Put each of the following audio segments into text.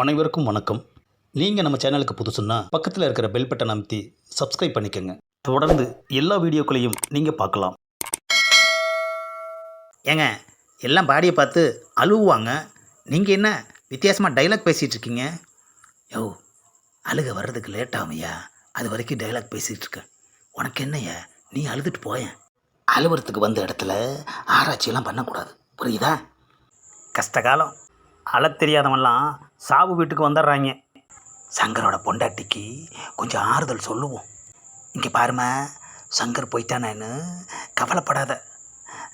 அனைவருக்கும் வணக்கம். நீங்கள் நம்ம சேனலுக்கு புதுசுன்னா பக்கத்தில் இருக்கிற பெல் பட்டனை அமைத்தி சப்ஸ்கிரைப் பண்ணிக்கோங்க. தொடர்ந்து எல்லா வீடியோக்களையும் நீங்கள் பார்க்கலாம். ஏங்க, எல்லாம் பாடியை பார்த்து அழுவுவாங்க. நீங்கள் என்ன வித்தியாசமாக டைலாக் பேசிகிட்டு இருக்கீங்க? யோ, அழுக வர்றதுக்கு லேட் ஆகும்யா. அது வரைக்கும் டைலாக் பேசிகிட்டு இருக்க. உனக்கு என்னய்யா, நீ அழுதுட்டு போயேன். அழுவுறதுக்கு வந்த இடத்துல ஆராய்ச்சியெல்லாம் பண்ணக்கூடாது, புரியுதா? கஷ்டகாலம் அழத் தெரியாதவன்லாம் சாவு வீட்டுக்கு வந்துடுறாங்க. சங்கரோட பொண்டாட்டிக்கு கொஞ்சம் ஆறுதல் சொல்லுவோம். இங்கே பாருமா, சங்கர் போயிட்டானேன்னு கவலைப்படாத,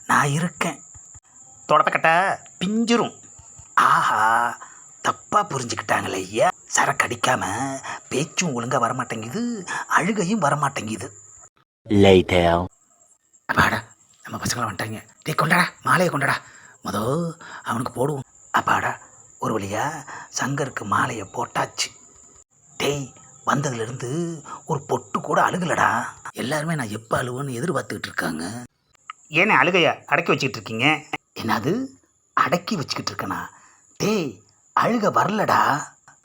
நான் இருக்கேன். தொடப்பக்கட்டை பிஞ்சிரும். ஆஹா, தப்பாக புரிஞ்சுக்கிட்டாங்களே ஐயா. சரக்கு அடிக்காமல் பேச்சும் ஒழுங்காக வரமாட்டேங்குது, அழுகையும் வரமாட்டேங்குது. அப்பாடா, நம்ம பசங்களாம் வந்துட்டாங்க. டே கொண்டாடா, மாலையை கொண்டாடா. அவனுக்கு போடுவோம். அப்பாடா, ஒரு வழியா சங்கருக்கு மாலையை போட்டாச்சு. டேய், வந்ததுலேருந்து ஒரு பொட்டு கூட அழுகலடா. எல்லாருமே நான் எப்போ அழுவேன்னு எதிர்பார்த்துக்கிட்டு இருக்காங்க. ஏன்னா அழுகையை அடக்கி வச்சுக்கிட்டு இருக்கீங்க? என்னது அடக்கி வச்சுக்கிட்டு இருக்கேனா? டேய், அழுக வரலடா.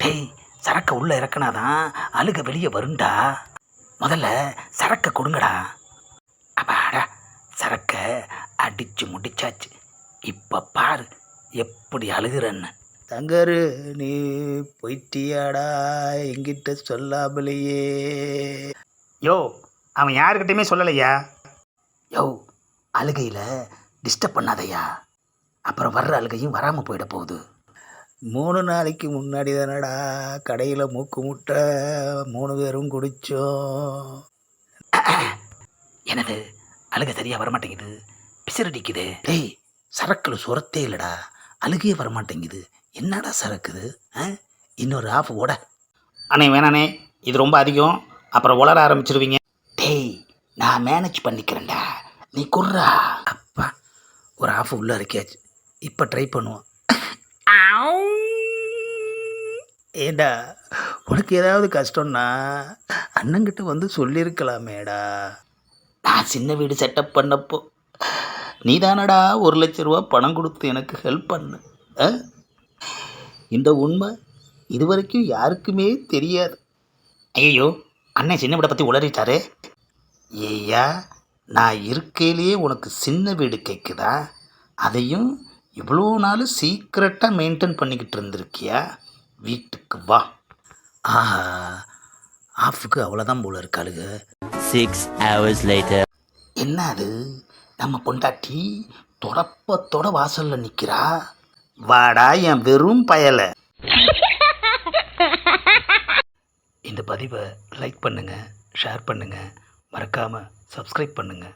டேய், சரக்கை உள்ளே இறக்குனாதான் அழுக வெளியே வருண்டா. முதல்ல சரக்கை கொடுங்கடா. அப்பாடா, சரக்கை அடித்து முடிச்சாச்சு. இப்போ பாரு எப்படி அழுகிறன்னு. சங்கரு, நீ போயிட்டியாடா என்கிட்ட சொல்லாமலையே? யோ, அவன் யாருக்கிட்டையுமே சொல்லலையா? யோ, அழுகையில் டிஸ்டர்ப் பண்ணாதையா, அப்புறம் வர்ற அழுகையும் வராமல் போயிட போகுது. 3 நாளைக்கு முன்னாடி தானடா கடையில் மூக்கு முட்டை 3 பேரும் குடித்தோம். எனது அழுகை சரியாக வரமாட்டேங்குது, பிசிறடிக்குது. டேய், சரக்கில் சுரத்தே இல்லைடா, அழுகையே வரமாட்டேங்குது. என்னடா சரக்குது? இன்னொரு ஆஃப் ஓட. அண்ணே வேணாண்ணே, இது ரொம்ப அதிகம், அப்புறம் உளர ஆரம்பிச்சிருவீங்க. டேய், நான் மேனேஜ் பண்ணிக்கிறேன்டா, நீ குர்றா. அப்பா, ஒரு ஆஃப் உள்ளே இருக்கியாச்சு. இப்போ ட்ரை பண்ணுவோம். ஏடா, உனக்கு ஏதாவது கஷ்டம்னா அண்ணங்கிட்ட வந்து சொல்லியிருக்கலாமேடா. நான் சின்ன வீடு செட்டப் பண்ணப்போ நீ தானடா 1 லட்ச ரூபா பணம் கொடுத்து எனக்கு ஹெல்ப் பண்ணு. இந்த உண்மை இதுவரைக்கும் யாருக்குமே தெரியாது. ஐயோ, அண்ணன் சின்ன வீடை பற்றி உளறிட்டாரே. ஏய்யா, நான் இருக்கையிலேயே உனக்கு சின்ன வீடு கேட்குதா? அதையும் இவ்வளோ நாள் சீக்கிரட்டாக மெயின்டைன் பண்ணிக்கிட்டு இருந்திருக்கியா? வீட்டுக்கு வா. ஆஹா, ஆஃபுக்கு அவ்வளோதான் போல இருக்காளுங்க. 6 hours later. என்ன அது, நம்ம பொண்டாட்டி தொடப்பத்தோட வாசலில் நிற்கிறா. வாடா என் வெறும் பயலை. இந்த பதிவை லைக் பண்ணுங்கள், ஷேர் பண்ணுங்கள், மறக்காமல் சப்ஸ்கிரைப் பண்ணுங்கள்.